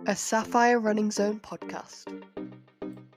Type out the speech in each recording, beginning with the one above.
A Sapphire Running Zone podcast.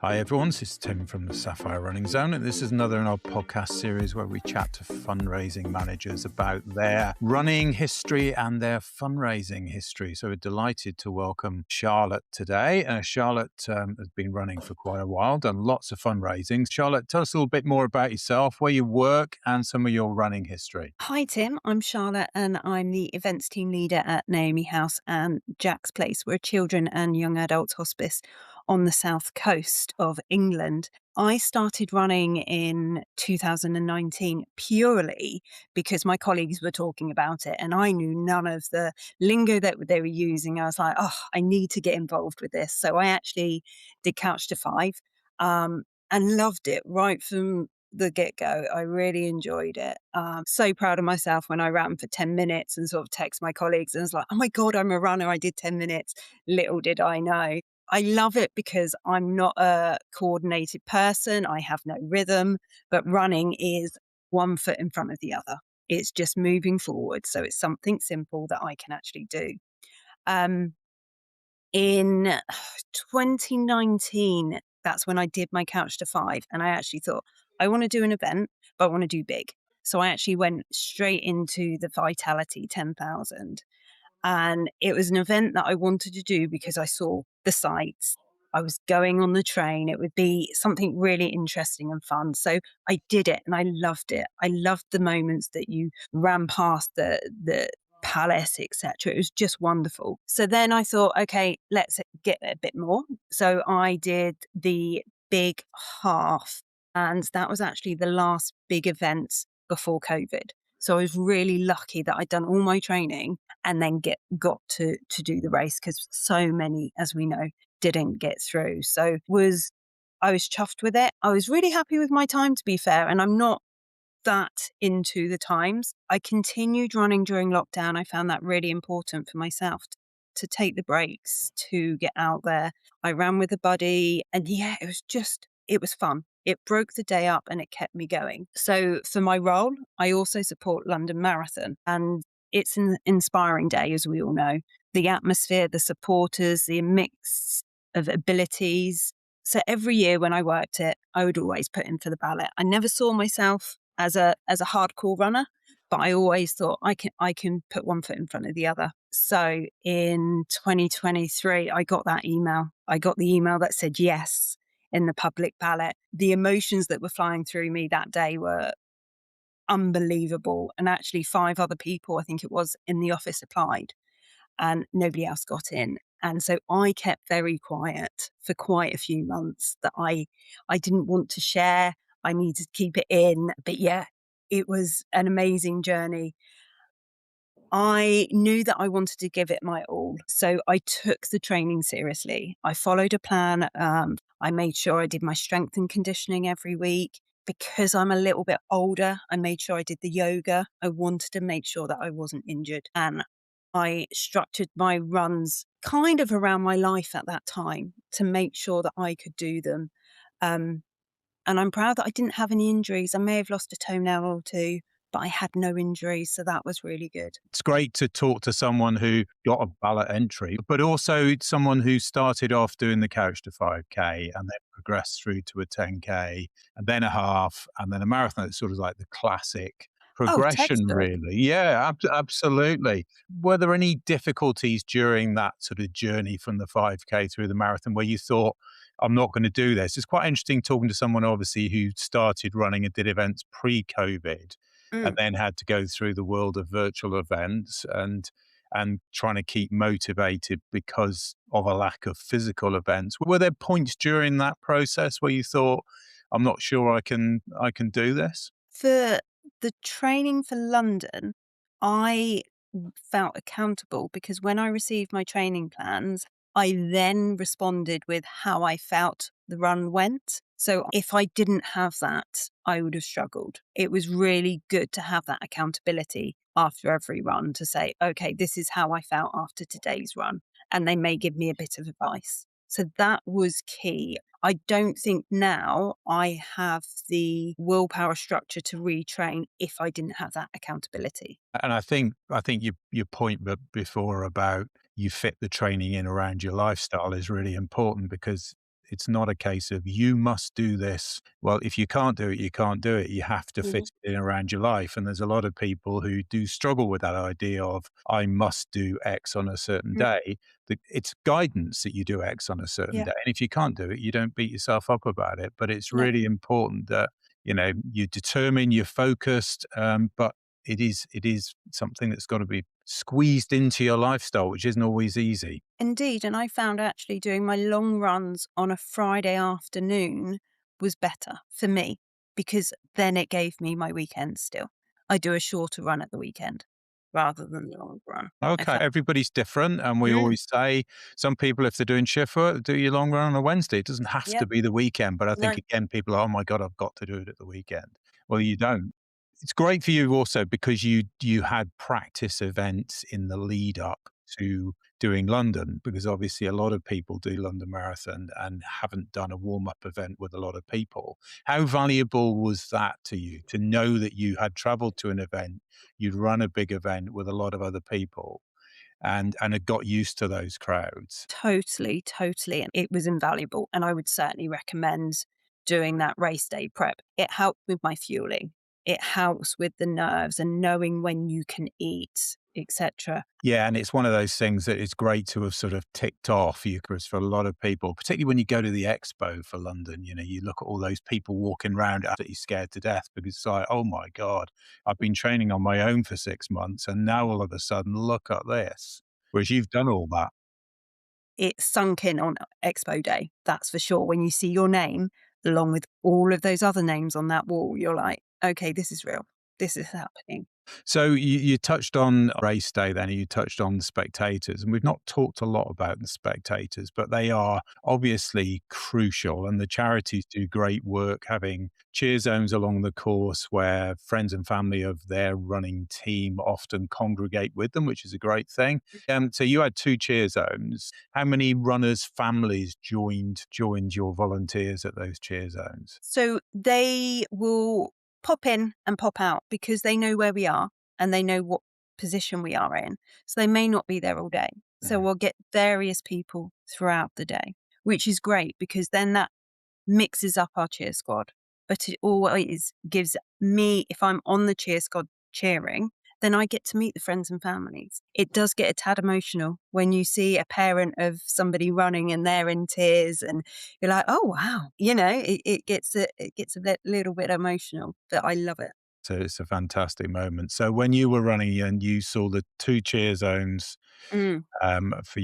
Hi everyone, this is Tim from the Sapphire Running Zone, and this is another in our podcast series where we chat to fundraising managers about their running history and their fundraising history. So we're delighted to welcome Charlotte today. Charlotte has been running for quite a while, done lots of fundraising. Charlotte, tell us a little bit more about yourself, where you work and some of your running history. Hi, Tim. I'm Charlotte and I'm the events team leader at Naomi House and Jack's Place. We're a children and young adults hospice on the south coast of England. I started running in 2019 purely because my colleagues were talking about it and I knew none of the lingo that they were using. I was like, oh, I need to get involved with this. So I actually did Couch to Five and loved it right from the get-go. I really enjoyed it. So proud of myself when I ran for 10 minutes and sort of text my colleagues and was like, oh my God, I'm a runner. I did 10 minutes. Little did I know. I love it because I'm not a coordinated person. I have no rhythm, but running is one foot in front of the other. It's just moving forward. So it's something simple that I can actually do. Um, in 2019, that's when I did my Couch to Five. And I actually thought, I want to do an event, but I want to do big. So I actually went straight into the Vitality 10,000. And it was an event that I wanted to do because I saw the sights. I was going on the train. It would be something really interesting and fun. So I did it and I loved it. I loved the moments that you ran past the palace, etc. It was just wonderful. So then I thought, okay, let's get a bit more. So I did the big half, and that was actually the last big event before COVID. So I was really lucky that I'd done all my training and then got to do the race because so many, as we know, didn't get through. So I was chuffed with it. I was really happy with my time, to be fair, and I'm not that into the times. I continued running during lockdown. I found that really important for myself to take the breaks, to get out there. I ran with a buddy and yeah, it was fun. It broke the day up and it kept me going. So for my role, I also support London Marathon, and it's an inspiring day, as we all know. The atmosphere, the supporters, the mix of abilities. So every year when I worked it, I would always put in for the ballot. I never saw myself as a hardcore runner, but I always thought I can put one foot in front of the other. So in 2023, I got that email. I got the email that said yes in the public ballot. The emotions that were flying through me that day were unbelievable. And actually 5 other people, I think it was, in the office applied and nobody else got in. And so I kept very quiet for quite a few months that I didn't want to share. I needed to keep it in. But yeah, it was an amazing journey. I knew that I wanted to give it my all. So I took the training seriously. I followed a plan. I made sure I did my strength and conditioning every week. Because I'm a little bit older, I made sure I did the yoga. I wanted to make sure that I wasn't injured. And I structured my runs kind of around my life at that time to make sure that I could do them. Um, and I'm proud that I didn't have any injuries. I may have lost a toenail or two, but I had no injuries. So that was really good. It's great to talk to someone who got a ballot entry, but also someone who started off doing the Couch to 5K and then progressed through to a 10K and then a half and then a marathon. It's sort of like the classic Oh, progression, textbook. really. Yeah, absolutely. Were there any difficulties during that sort of journey from the 5K through the marathon where you thought, I'm not going to do this? It's quite interesting talking to someone, obviously, who started running and did events pre-COVID and Mm. then had to go through the world of virtual events and trying to keep motivated because of a lack of physical events. Were there points during that process where you thought, I'm not sure I can do this? For the training for London, I felt accountable because when I received my training plans, I then responded with how I felt the run went. So if I didn't have that, I would have struggled. It was really good to have that accountability after every run to say, okay, this is how I felt after today's run. And they may give me a bit of advice. So that was key. I don't think now I have the willpower structure to retrain if I didn't have that accountability. And I think your point before about you fit the training in around your lifestyle is really important, because it's not a case of you must do this. Well, if you can't do it, you can't do it. You have to Mhm. fit it in around your life. And there's a lot of people who do struggle with that idea of, I must do X on a certain Mm. day. It's guidance that you do X on a certain Yeah. day. And if you can't do it, you don't beat yourself up about it. But it's No. really important that, you determine, you're focused, but it is something that's got to be squeezed into your lifestyle, which isn't always easy. Indeed, and I found actually doing my long runs on a Friday afternoon was better for me because then it gave me my weekend still. I do a shorter run at the weekend rather than the long run. I Okay, felt. everybody's different, and we Mm, always say some people, if they're doing shift work, do your long run on a Wednesday. It doesn't have to yep. be the weekend, but I think No. again, people are, oh my god, I've got to do it at the weekend. Well, you don't. It's great for you also because you had practice events in the lead up to doing London, because obviously a lot of people do London Marathon and haven't done a warm up event with a lot of people. How valuable was that to you, to know that you had traveled to an event, you'd run a big event with a lot of other people, and had got used to those crowds? Totally, totally. And it was invaluable. And I would certainly recommend doing that race day prep. It helped with my fueling. It helps with the nerves and knowing when you can eat, etc. Yeah, and it's one of those things that it's great to have sort of ticked off, because for a lot of people, particularly when you go to the expo for London, you look at all those people walking around absolutely scared to death, because it's like, oh my God, I've been training on my own for 6 months and now all of a sudden, look at this. Whereas you've done all that. It sunk in on expo day, that's for sure. When you see your name along with all of those other names on that wall, you're like, okay, this is real. This is happening. So you touched on race day then, and you touched on the spectators, and we've not talked a lot about the spectators, but they are obviously crucial, and the charities do great work having cheer zones along the course where friends and family of their running team often congregate with them, which is a great thing. So you had two cheer zones. How many runners' families joined your volunteers at those cheer zones? So they will pop in and pop out because they know where we are and they know what position we are in. So they may not be there all day. So we'll get various people throughout the day, which is great because then that mixes up our cheer squad. But it always gives me, if I'm on the cheer squad cheering, then I get to meet the friends and families. It does get a tad emotional when you see a parent of somebody running and they're in tears and you're like, oh wow, it gets a little bit emotional, but I love it. So it's a fantastic moment. So when you were running and you saw the two cheer zones Mm. for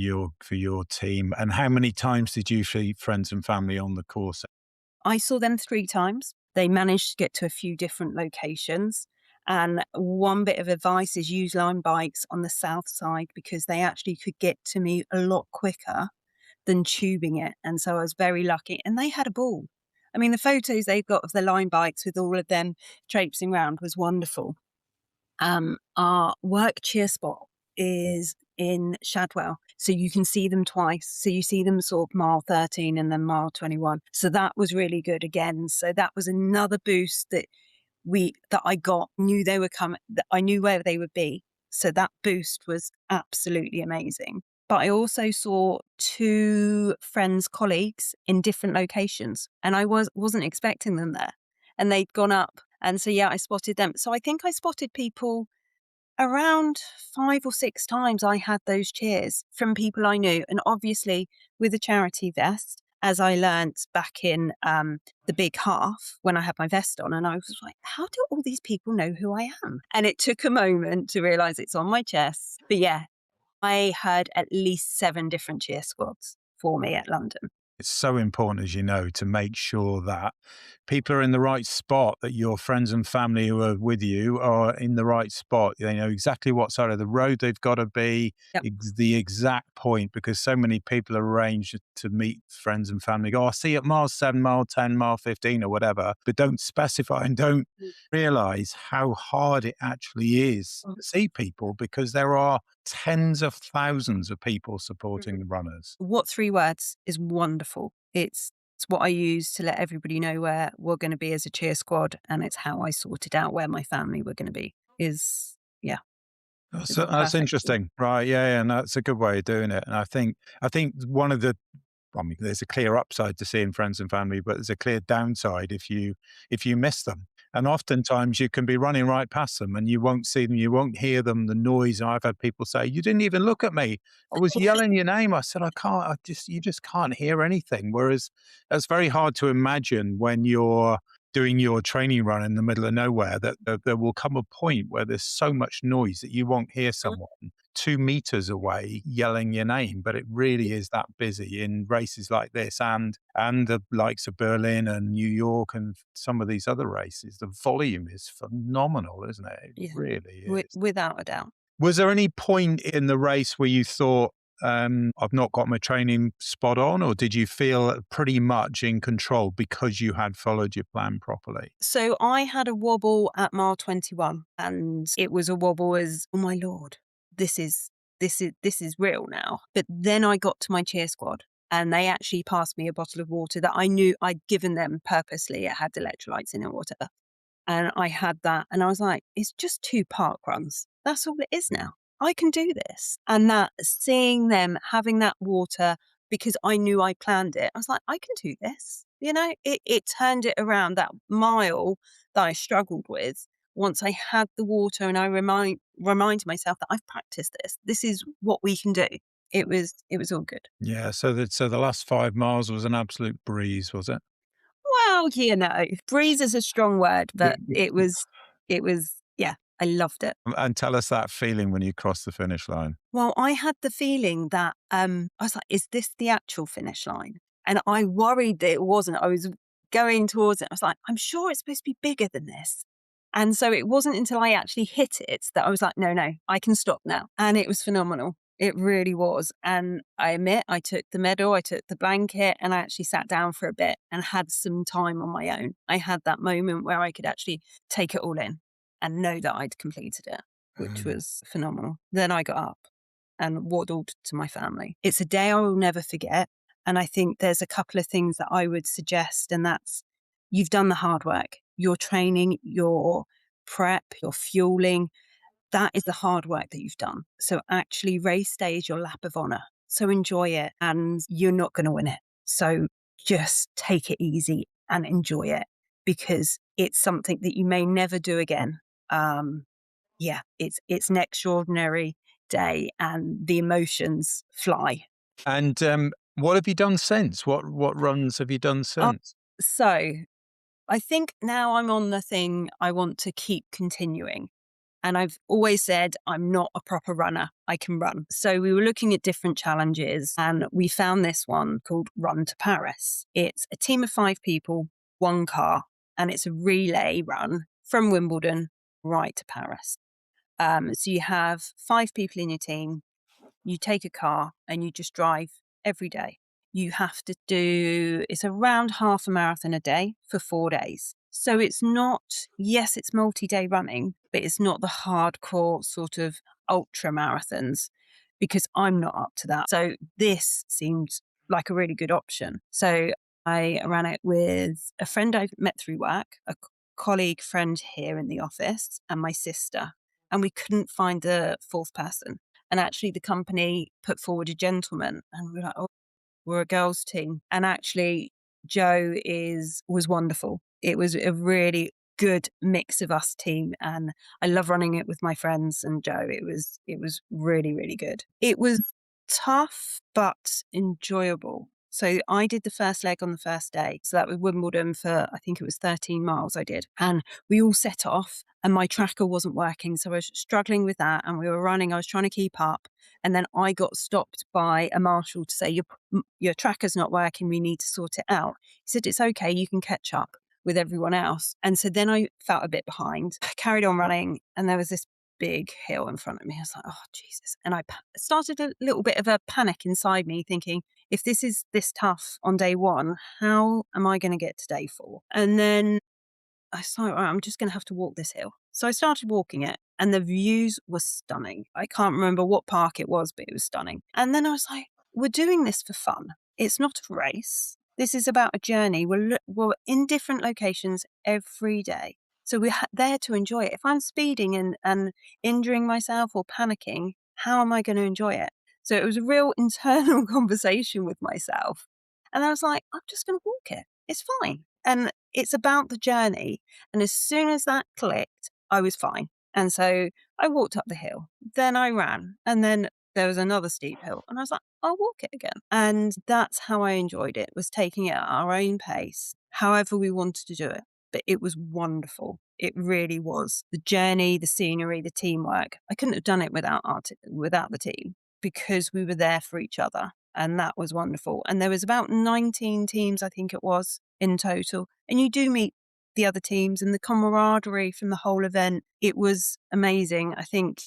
your team, and how many times did you see friends and family on the course? I saw them 3 times. They managed to get to a few different locations. And one bit of advice is use Lime bikes on the south side because they actually could get to me a lot quicker than tubing it. And so I was very lucky. And they had a ball. I mean, the photos they've got of the Lime bikes with all of them traipsing around was wonderful. Our work cheer spot is in Shadwell, so you can see them twice. So you see them sort of mile 13 and then mile 21. So that was really good again. So that was another boost that I got. Knew they were coming. That I knew where they would be. So that boost was absolutely amazing. But I also saw 2 friends, colleagues in different locations, and I wasn't expecting them there. And they'd gone up, and so yeah, I spotted them. So I think I spotted people around 5 or 6 times. I had those cheers from people I knew, and obviously with a charity vest, as I learnt back in the big half when I had my vest on, and I was like, how do all these people know who I am? And it took a moment to realize it's on my chest. But yeah, I had at least 7 different cheer squads for me at London. It's so important, as you know, to make sure that people are in the right spot, that your friends and family who are with you are in the right spot. They know exactly what side of the road they've got to be, Yep. the exact point, because so many people arrange to meet friends and family, go, I'll see you at mile 7, mile 10, mile 15, or whatever, but don't specify and don't realize how hard it actually is Mm. to see people, because there are tens of thousands of people supporting Mhm. the runners. What 3 words is wonderful. It's what I use to let everybody know where we're gonna be as a cheer squad, and it's how I sorted out where my family were gonna be is yeah. It's the That's perfect form. interesting. Right. Yeah, yeah. And that's a good way of doing it. And I think one of the I mean, there's a clear upside to seeing friends and family, but there's a clear downside if you miss them. And oftentimes you can be running right past them and you won't see them, you won't hear them, the noise. And I've had people say, "You didn't even look at me. I was yelling your name." I said, "I can't, you just can't hear anything." Whereas it's very hard to imagine when you're doing your training run in the middle of nowhere that there will come a point where there's so much noise that you won't hear someone 2 meters away yelling your name, but it really is that busy in races like this and the likes of Berlin and New York and some of these other races. The volume is phenomenal, isn't it? It Yeah, really is. without a doubt. Was there any point in the race where you thought, I've not got my training spot on, or did you feel pretty much in control because you had followed your plan properly? So I had a wobble at mile 21, and it was a wobble as, oh my Lord, this is this is real now. But then I got to my cheer squad and they actually passed me a bottle of water that I knew I'd given them purposely. It had electrolytes in it or whatever. And I had that and I was like, it's just 2 park runs. That's all it is now. I can do this. And that seeing them having that water because I knew I planned it, I was like, I can do this. You know, it turned it around that mile that I struggled with. Once I had the water and I reminded myself that I've practiced this. This is what we can do. It was all good. Yeah, so the last 5 miles was an absolute breeze, was it? Well, breeze is a strong word, but it was yeah, I loved it. And tell us that feeling when you crossed the finish line. Well, I had the feeling that I was like, is this the actual finish line? And I worried that it wasn't. I was going towards it. I was like, I'm sure it's supposed to be bigger than this. And so it wasn't until I actually hit it that I was like, no, no, I can stop now. And it was phenomenal. It really was. And I admit I took the medal, I took the blanket, and I actually sat down for a bit and had some time on my own. I had that moment where I could actually take it all in and know that I'd completed it, which Mm. was phenomenal. Then I got up and waddled to my family. It's a day I will never forget. And I think there's a couple of things that I would suggest, and that's you've done the hard work. Your training, your prep, your fueling, that is the hard work that you've done. So actually, race day is your lap of honor. So enjoy it, and you're not going to win it. So just take it easy and enjoy it because it's something that you may never do again. Um, yeah, it's an extraordinary day, and the emotions fly. And what have you done since? What runs have you done Uh, since? so I think now I'm on the thing I want to keep continuing. And I've always said I'm not a proper runner. I can run. So we were looking at different challenges and we found this one called Run to Paris. It's a team of 5 people, 1 car, and it's a relay run from Wimbledon right to Paris. So you have 5 people in your team. You take a car and you just drive every day. You have to do, it's around half a marathon a day for 4 days. So it's not, yes, it's multi-day running, but it's not the hardcore sort of ultra marathons because I'm not up to that. So this seemed like a really good option. So I ran it with a friend I've met through work, a colleague friend here in the office, and my sister. And we couldn't find the 4th person. And actually, the company put forward a gentleman, and we were like, "Oh, we're a girls' team." And actually, was wonderful. It was a really good mix of us team, and I love running it with my friends and Joe. It was really really good. It was tough but enjoyable. So I did the first leg on the first day. So that was Wimbledon for I think it was 13 miles I did, and we all set off and my tracker wasn't working. So I was struggling with that and we were running. I was trying to keep up. And then I got stopped by a marshal to say, your tracker's not working. We need to sort it out. He said, it's okay. You can catch up with everyone else. And so then I felt a bit behind. I carried on running and there was this big hill in front of me. I was like, oh, Jesus. And I started a little bit of a panic inside me thinking, if this is this tough on day 1, how am I going to get to day 4? And then I thought, "All right, I'm just going to have to walk this hill." So I started walking it and the views were stunning. I can't remember what park it was, but it was stunning. And then I was like, we're doing this for fun. It's not a race. This is about a journey. We're in different locations every day. So we're there to enjoy it. If I'm speeding and injuring myself or panicking, how am I going to enjoy it? So it was a real internal conversation with myself. And I was like, I'm just going to walk it. It's fine. And it's about the journey. And as soon as that clicked, I was fine. And so I walked up the hill, then I ran, and then there was another steep hill. And I was like, I'll walk it again. And that's how I enjoyed it, was taking it at our own pace, however we wanted to do it. But it was wonderful. It really was. The journey, the scenery, the teamwork. I couldn't have done it without without the team, because we were there for each other. And that was wonderful. And there was about 19 teams, I think it was, in total. And you do meet the other teams, and the camaraderie from the whole event. It was amazing. I think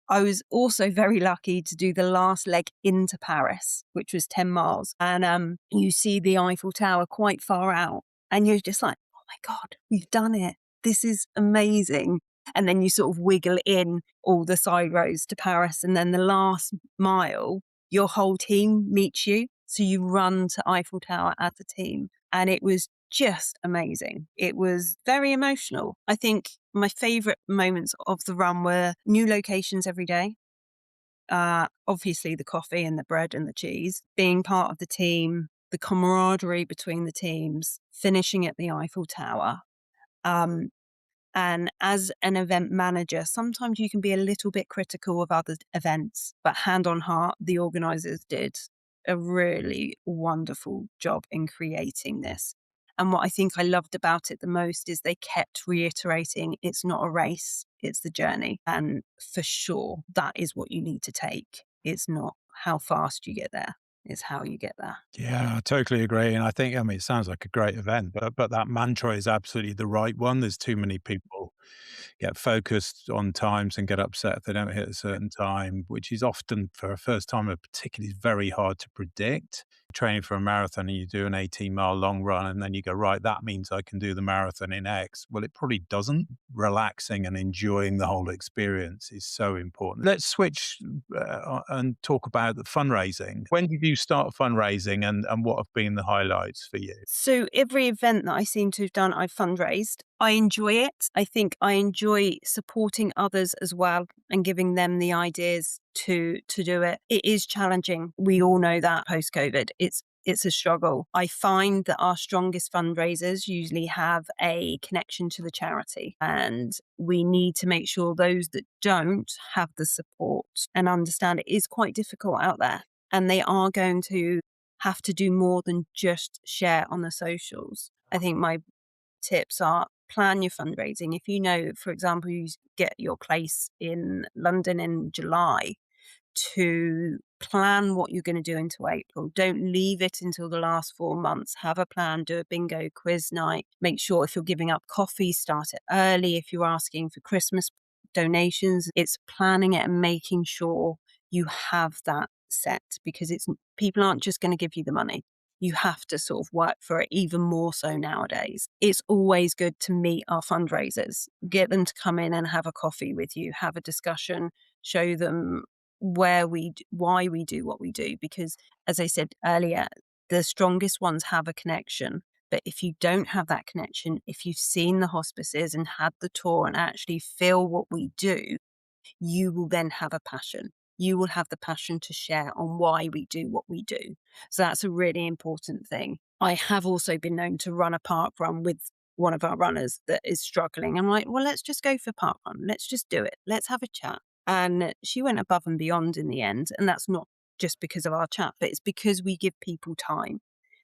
I was also very lucky to do the last leg into Paris, which was 10 miles. And you see the Eiffel Tower quite far out, and you're just like, oh my God, we've done it. This is amazing. And then you sort of wiggle in all the side roads to Paris. And then the last mile, your whole team meets you. So you run to Eiffel Tower as a team. And it was just amazing. It was very emotional. I think my favorite moments of the run were new locations every day. Obviously the coffee and the bread and the cheese, being part of the team, the camaraderie between the teams, finishing at the Eiffel Tower. And as an event manager, sometimes you can be a little bit critical of other events, but hand on heart, the organizers did a really wonderful job in creating this. And what I think I loved about it the most is they kept reiterating, it's not a race, it's the journey. And for sure, that is what you need to take. It's not how fast you get there, it's how you get there. Yeah, I totally agree. And I mean, it sounds like a great event, but that mantra is absolutely the right one. There's too many people get focused on times and get upset if they don't hit a certain time, which is often for a first timer particularly very hard to predict. Training for a marathon and you do an 18-mile long run and then you go, right, that means I can do the marathon in X. Well, it probably doesn't. Relaxing and enjoying the whole experience is so important. Let's switch and talk about the fundraising. When did you start fundraising and what have been the highlights for you? So every event that I seem to have done, I've fundraised. I enjoy it. I think I enjoy supporting others as well and giving them the ideas to do it. It is challenging. We all know that post-COVID. It's a struggle. I find that our strongest fundraisers usually have a connection to the charity, and we need to make sure those that don't have the support and understand it is quite difficult out there. And they are going to have to do more than just share on the socials. I think my tips are plan your fundraising. If you know, for example, you get your place in London in July, to plan what you're going to do into April. Don't leave it until the last 4 months. Have a plan, do a bingo quiz night. Make sure if you're giving up coffee, start it early. If you're asking for Christmas donations, it's planning it and making sure you have that set, because people aren't just going to give you the money. You have to sort of work for it, even more so nowadays. It's always good to meet our fundraisers, get them to come in and have a coffee with you, have a discussion, show them why we do what we do. Because as I said earlier, the strongest ones have a connection. But if you don't have that connection, if you've seen the hospices and had the tour and actually feel what we do, you will then have a passion. You will have the passion to share on why we do what we do. So that's a really important thing. I have also been known to run a park run with one of our runners that is struggling. I'm like, well, let's just go for park run. Let's just do it. Let's have a chat. And she went above and beyond in the end. And that's not just because of our chat, but it's because we give people time.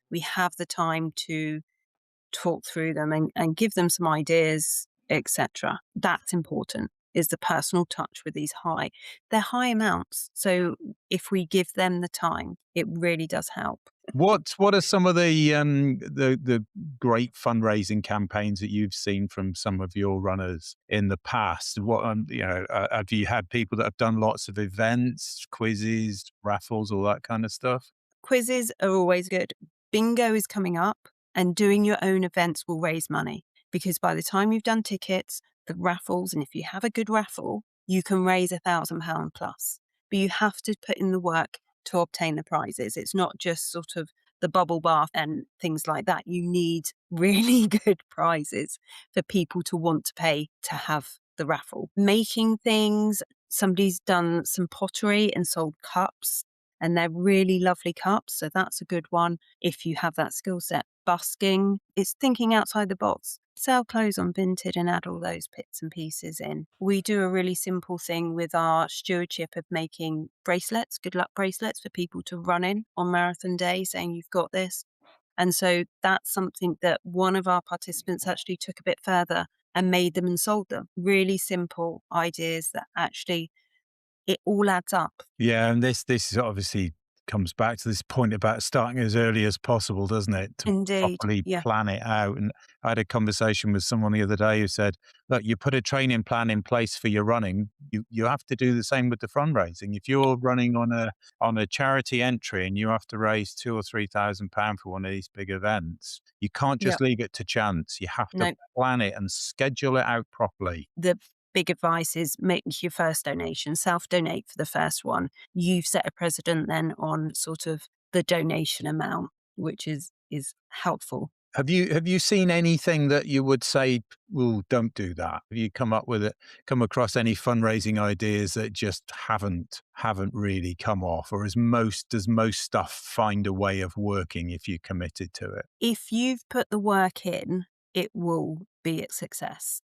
We have the time to talk through them and give them some ideas, etc. That's important, is the personal touch with these they're high amounts. So if we give them the time, it really does help. What are some of the great fundraising campaigns that you've seen from some of your runners in the past? What have you had people that have done lots of events, quizzes, raffles, all that kind of stuff? Quizzes are always good. Bingo is coming up, and doing your own events will raise money, because by the time you've done tickets, the raffles, and if you have a good raffle, you can raise £1,000 plus. But you have to put in the work to obtain the prizes. It's not just sort of the bubble bath and things like that, you need really good prizes for people to want to pay to have the raffle. Making things, somebody's done some pottery and sold cups, and they're really lovely cups. So that's a good one if you have that skill set. Busking, it's thinking outside the box. Sell clothes on Vinted and add all those bits and pieces in. We do a really simple thing with our stewardship of making bracelets, good luck bracelets for people to run in on marathon day, saying you've got this. And so that's something that one of our participants actually took a bit further and made them and sold them. Really simple ideas that actually it all adds up. Yeah, and this obviously comes back to this point about starting as early as possible, doesn't it? To Indeed. properly Yeah. plan it out. And I had a conversation with someone the other day who said, look, you put a training plan in place for your running, you have to do the same with the fundraising. If you're running on a charity entry and you have to raise £2,000 or £3,000 for one of these big events, you can't Yeah. just leave it to chance. You have to No. plan it and schedule it out properly. The big advice is make your first donation, self-donate for the first one. You've set a precedent then on sort of the donation amount, which is helpful. Have you seen anything that you would say, well, don't do that? Have you come across any fundraising ideas that just haven't really come off? Or does most stuff find a way of working if you're committed to it? If you've put the work in, it will be a success.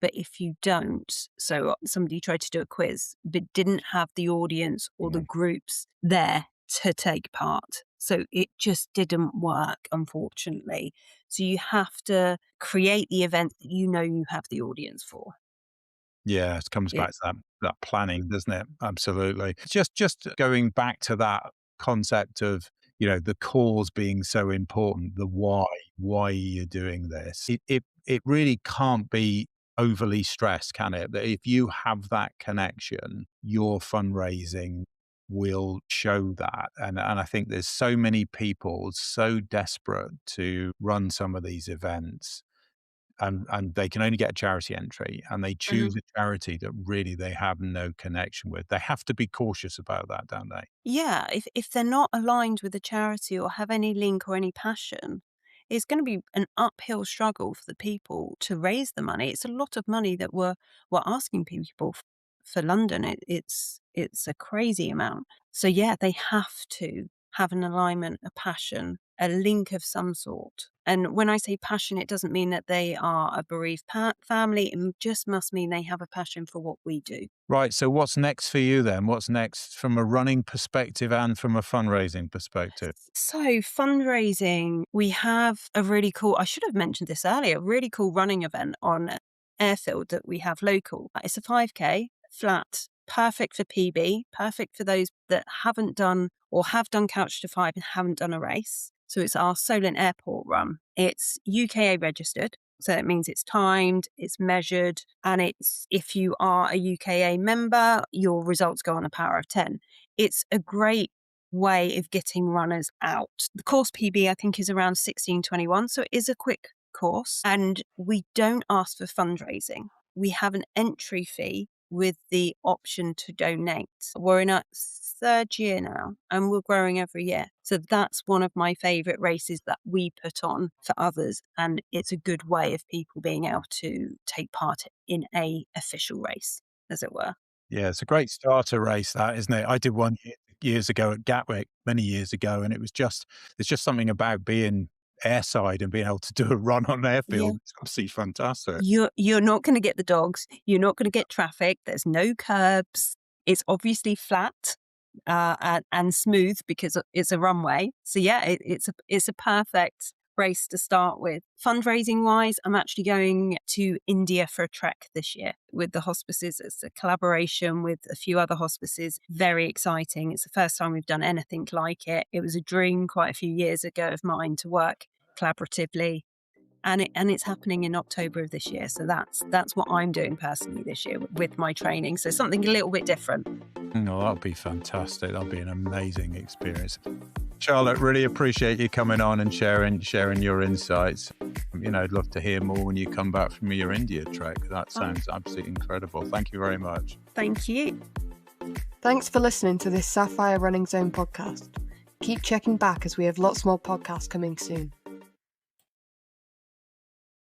But if you don't, so somebody tried to do a quiz, but didn't have the audience or the groups there to take part. So it just didn't work, unfortunately. So you have to create the event that you know you have the audience for. Yeah, it comes back It, to that planning, doesn't it? Absolutely. Just going back to that concept of, the cause being so important, the why you're doing this. It really can't be overly stressed, can it? That if you have that connection, your fundraising will show that. And I think there's so many people so desperate to run some of these events, and they can only get a charity entry, and they choose Mhm. a charity that really they have no connection with. They have to be cautious about that, don't they? Yeah, if they're not aligned with a charity or have any link or any passion, it's going to be an uphill struggle for the people to raise the money. It's a lot of money that we're asking people for London. It's a crazy amount. So yeah, they have to have an alignment, a passion, a link of some sort. And when I say passion, it doesn't mean that they are a bereaved family. It just must mean they have a passion for what we do. Right. So what's next for you then? What's next from a running perspective and from a fundraising perspective? So fundraising, we have a really cool, I should have mentioned this earlier, really cool running event on Airfield that we have local. It's a 5K flat, perfect for PB, perfect for those that haven't done or have done Couch to 5 and haven't done a race. So it's our Solent Airport run. It's UKA registered. So it means it's timed, it's measured, and it's if you are a UKA member, your results go on a power of 10. It's a great way of getting runners out. The course PB, I think, is around 16:21. So it is a quick course. And we don't ask for fundraising. We have an entry fee with the option to donate. We're in our third year now and we're growing every year. So that's one of my favourite races that we put on for others. And it's a good way of people being able to take part in a official race, as it were. Yeah, it's a great starter race, that, isn't it? I did one years ago at Gatwick, many years ago, and there's just something about being airside and being able to do a run on Yeah. airfield. It's absolutely fantastic. You're not going to get the dogs. You're not going to get traffic. There's no curbs. It's obviously flat and smooth because it's a runway. So yeah, it's a perfect race to start with. Fundraising wise, I'm actually going to India for a trek this year with the hospices. It's a collaboration with a few other hospices. Very exciting. It's the first time we've done anything like it. It was a dream quite a few years ago of mine to work collaboratively. And it's happening in October of this year. So that's what I'm doing personally this year with my training. So something a little bit different. Oh, that'll be fantastic. That'll be an amazing experience. Charlotte, really appreciate you coming on and sharing your insights. I'd love to hear more when you come back from your India trek. That sounds absolutely incredible. Thank you very much. Thank you. Thanks for listening to this Sapphire Running Zone podcast. Keep checking back as we have lots more podcasts coming soon.